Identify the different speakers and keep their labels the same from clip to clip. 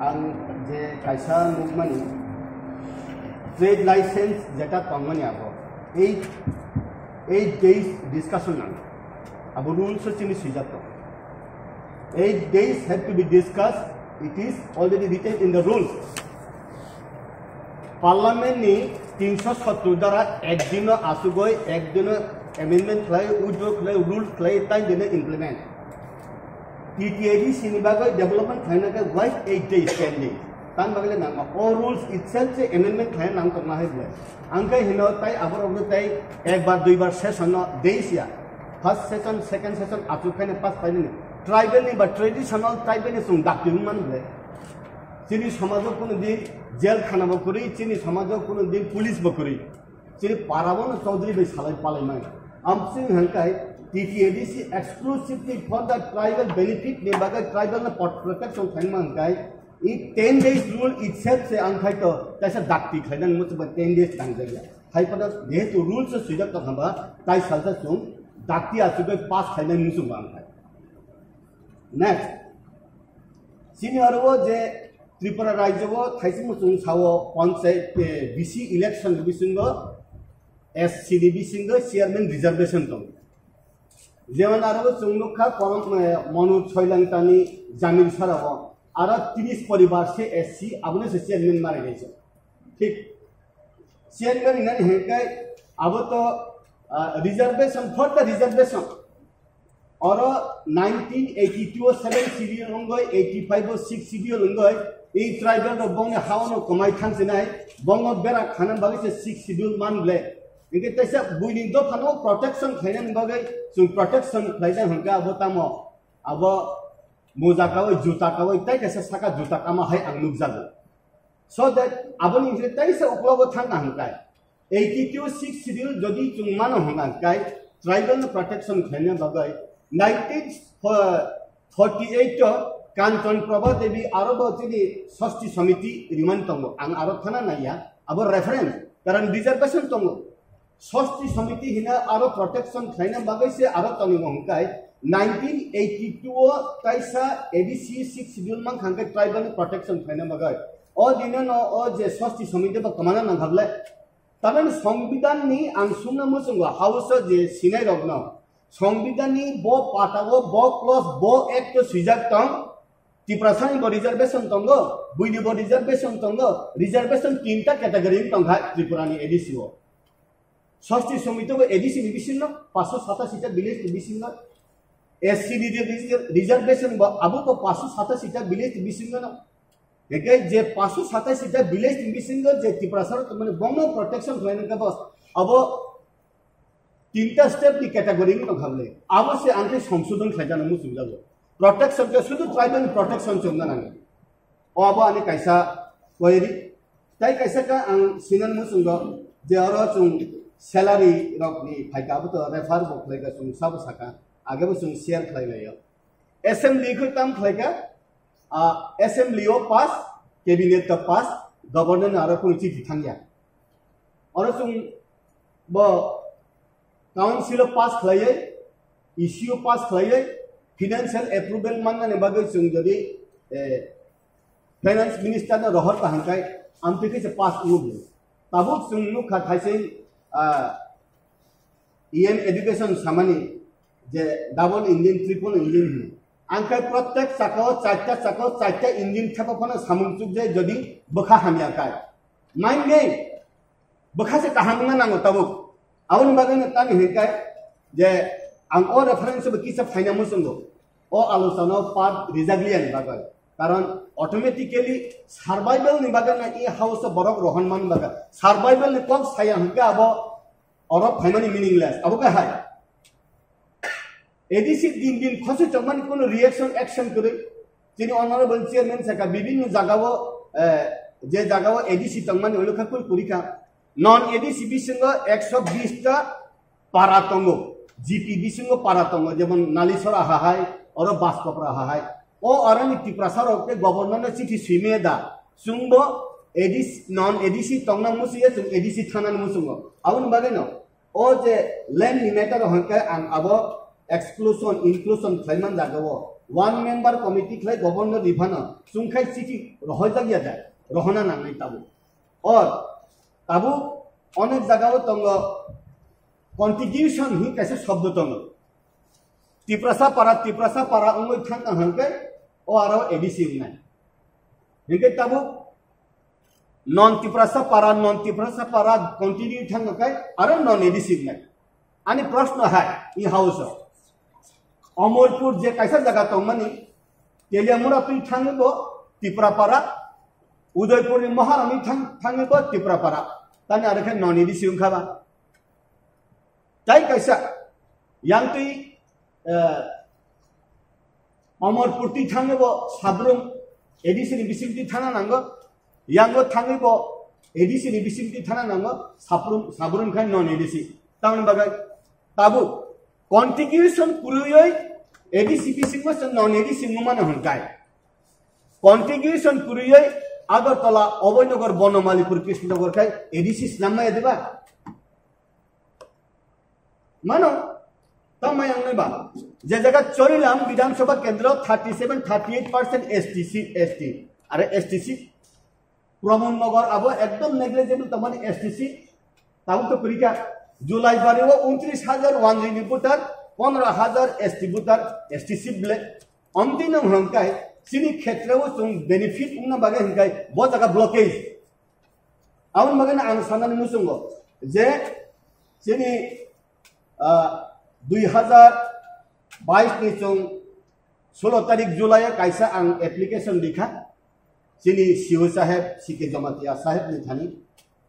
Speaker 1: आं जे कायसा मुगमानि trade licence जेटा तंगमानि आबो 8 days discussion नांग अब rules Chini सुजातो 8 days have to be discussed. It is already written in the rules. Parliament ni 370 द्वारा एक दिन आसुगोय एक दिन amendment clay withdraw clay rule clay time दिन implement TTAD sinibagoy development खाना का why 8 days pending तान बगले नाम all rules itself से amendment खाना नाम करना है बोले अंके हिनो ताई अबर अबर ताई एक बार दो बार सेशन days या first session second session आसु खाने पास पाइने ट्राइबल नहीं बट ट्रेडिशनल ट्राइबल ने सुन डाक्टर मान बोले चीनी समाजों को न दिन जेल खाना बकुरी चीनी समाजों को न दिन पुलिस बकुरी चीनी पारावन चौधरी भी साले पाले में आमसिंग हंकाई TTADC exclusively for the tribal benefit ने बागा ट्राइबल ने प्रोटेक्शन खाने में हंकाई ये 10 days rule itself से अंकाई तो कैसा डाक्टी खाने में मुझे 10 days टांग जाएगा हाई पता ये तो रूल से सुझाव तो हमारा ताई सालता सुन डाक्टी आसुके पास खाने में मुझे बांधता Next, senior wo je Tripura Rajya wo thaising musung sawo panchayat BC election bisingo SCD bisingo chairman reservation tong. Jeman aro chungno kha korom monu choilangtani jamil sarawo aro 30 परिवार से SC abone se chairman mare gaise. ठीक chairman inani henkai abo to reservation for the reservation और 1982 7 serial होंगे 85 6 serial होंगे ये tribal रो बंग हावनो कमाई थांसे नाय बंग बेरा खाना बागे से 6 सीरियल मान ले इनके तैसे बुइनि दो फानो प्रोटेक्शन खाइनन बागे सु प्रोटेक्शन खाइदा हंगा अब तामो अब मोजा कावे जूता कावे तै कैसे साका जूता कामा है आंगनुक जागो सो दैट अबनि इनके तैसे उपलब्ध थांगा हंगा 82 6 सीरियल जदि चुंगमान हंगा काय ट्राइबल प्रोटेक्शन खाइना बागे 1948 कांचन प्रभा देवी आरोप होती षष्ठी समिति रिमांड तंगो आंग आरोप थाना नाया अब रेफरेंस कारण रिजर्वेशन तंगो षष्ठी समिति हिना आरोप प्रोटेक्शन खाइना बागै से आरोप तंगो हंकाय 1982 ताइसा एबीसी 6 शेड्यूल मान खांगे ट्राइबल प्रोटेक्शन खाइना बागै ओ दिनो न ओ जे षष्ठी समिति बा कमाना न घबले तबन संविधान नि आं सुनना मुसंगो हाउस जे सिनाय रगनो संविधानी बो पाटावो बो क्लॉज बो एक्ट सुजाक तंग तिप्रासानी बो रिजर्वेशन तंगो बुइनि बो रिजर्वेशन तंगो रिजर्वेशन तीनटा कैटेगरी तंग हा त्रिपुरानी एडीसी हो षष्ठी समिति को एडीसी डिविजन 587 टा विलेज डिविजन एससीडी रिजर्वेशन अब तो 587 टा विलेज डिविजन न एके जे 587 टा विलेज डिविजन जे तिप्रासार माने बंग प्रोटेक्शन लाइन का बस अब तीनटा स्टेप की कैटेगरी में खाबले आवश्य आंटे संशोधन खाइजानो मुसुम जागो प्रोटेक्शन के शुद्ध ट्राइबल प्रोटेक्शन चंगा नांगे अब आने कैसा क्वेरी ताई कैसा का आं सिनन मुसुंगो जे अरो चुं सैलरी रकनी फाइकाबो तो रेफर बखलायगा चुं सब साका आगेबो चुं शेयर खालायलायो असेंबली को ताम खालायगा असेंबली ओ पास कैबिनेट तो पास गवर्नर आरो कोन चिठि थांगिया अरो चुं बो काउंसिल पास खालाये इश्यू पास खालाये फाइनेंशियल अप्रूवल मानना ने बागे जों जदि फाइनेंस मिनिस्टर ने रहर का हंकाय आमते से पास नुबो ताबो जों नु खाथायसे ईएम एजुकेशन सामानि जे डबल इंजिन ट्रिपल इंजिन आंखाय प्रत्येक चाकाव चारटा इंजिन थापाफाना सामुंचुक जे जदि बखा हामियाखाय माइनगे बखा से काहामना नांगो ताबो आउन बागै तानि हेकाय जे आं ओ रेफरेंस बकी सब फाइना मुसंगो ओ आलोचना पार्ट रिजाग्लियान बागै कारण ऑटोमेटिकली सर्वाइवल नि बागै ना ई हाउस बरक रहनमान बागै सर्वाइवल नि कब साया हंका अब और फाइनानि मीनिंगलेस अब का हाय एडीसी दिन खसे चमन कोनो रिएक्शन एक्शन करे जिनि ऑनरेबल चेयरमैन सका विभिन्न जगावो जे जगावो एडीसी तंगमान ओलखा कोई पुरिका नॉन एडीसी बिसिंगो 120 टा पारातंगो जीपी बिसिंगो पारातंगो जेमन नालिसरा हाहाय और बासकपरा हाहाय ओ अरनि तिप्रासार के गवर्नर ने चिठी सिमेदा सुंगो एडीसी नॉन एडीसी तंगना मुसिए सुं एडीसी थाना मुसुंगो आउन बागे न ओ जे लैंड मैटर हंके आं अब एक्सक्लूजन इंक्लूजन खाइमान जागो 1 member committee clay governor rivana sungkai city rohoi jagia jay rohona nangai tabu or tabu onek jagao tongo contribution hi kaise shobdo tongo tiprasa para ongoi thang hanke o aro adc nai hinke tabu non tiprasa para continue thang kai aro non adc nai ani प्रश्न hai in house Amarpur जे कैसा जगह तो money Teliamura pin थांगबो तिप्रापारा Udaipur नि महारानी थांगबो तिप्रापारा ताने आरखे ननिदि सिंखाबा ताई कैसा यांति अमरपुर ति थांगबो साब्रुम एडिसी नि बिसिंति थाना नांगो यांगो थांगबो एडिसी नि बिसिंति थाना नांगो साब्रुम खाय नन एडिसी तावन बागाय ताबु कॉन्टिग्यूशन पुरुयोय एडीसीपी सिंह नॉन एडीसी माने हनकाय कॉन्टिग्यूशन पुरुयोय आगरतला अभयनगर बनमालीपुर कृष्णनगर खाय एडीसी नामय देबा मानो तमायांग बा जे जगह चोरीलाम विधानसभा केंद्र 37-38% एसटी अरे एसटीसी प्रमोदनगर आबो एकदम नेग्लिजिबल तमाने एसटीसी ताऊ तो परीक्षा जुलाई बारे वो 29,000 वानरी भोटार 15,000 एसटी भोटार एसटीसी ब्ले अंतिम हंकाय सिनी क्षेत्र वो तुम बेनिफिट उन्ना बागे हंकाय बहुत जगह ब्लॉकेज आउन मगन आं सानन मुसुंगो जे सिनी 2022 नि चों 16 तारिख जुलाई कायसा आं एप्लीकेशन लिखा सिनी शिव साहेब सीके जमातिया साहेब नि थानी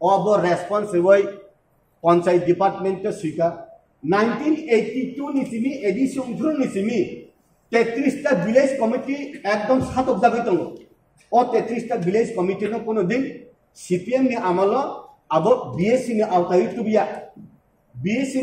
Speaker 1: अब रेस्पॉन्स होय पंचायत डिपार्टमेंट तो स्वीकार 1982 निसिमी एडिशन थ्रू निसिमी 33 टा विलेज कमिटी एकदम सातक जागै दङ ओ 33 टा विलेज कमिटी नो कोनो दिन सीपीएम नि आमलो अब बीएससी नि आवताय तुबिया बीएससी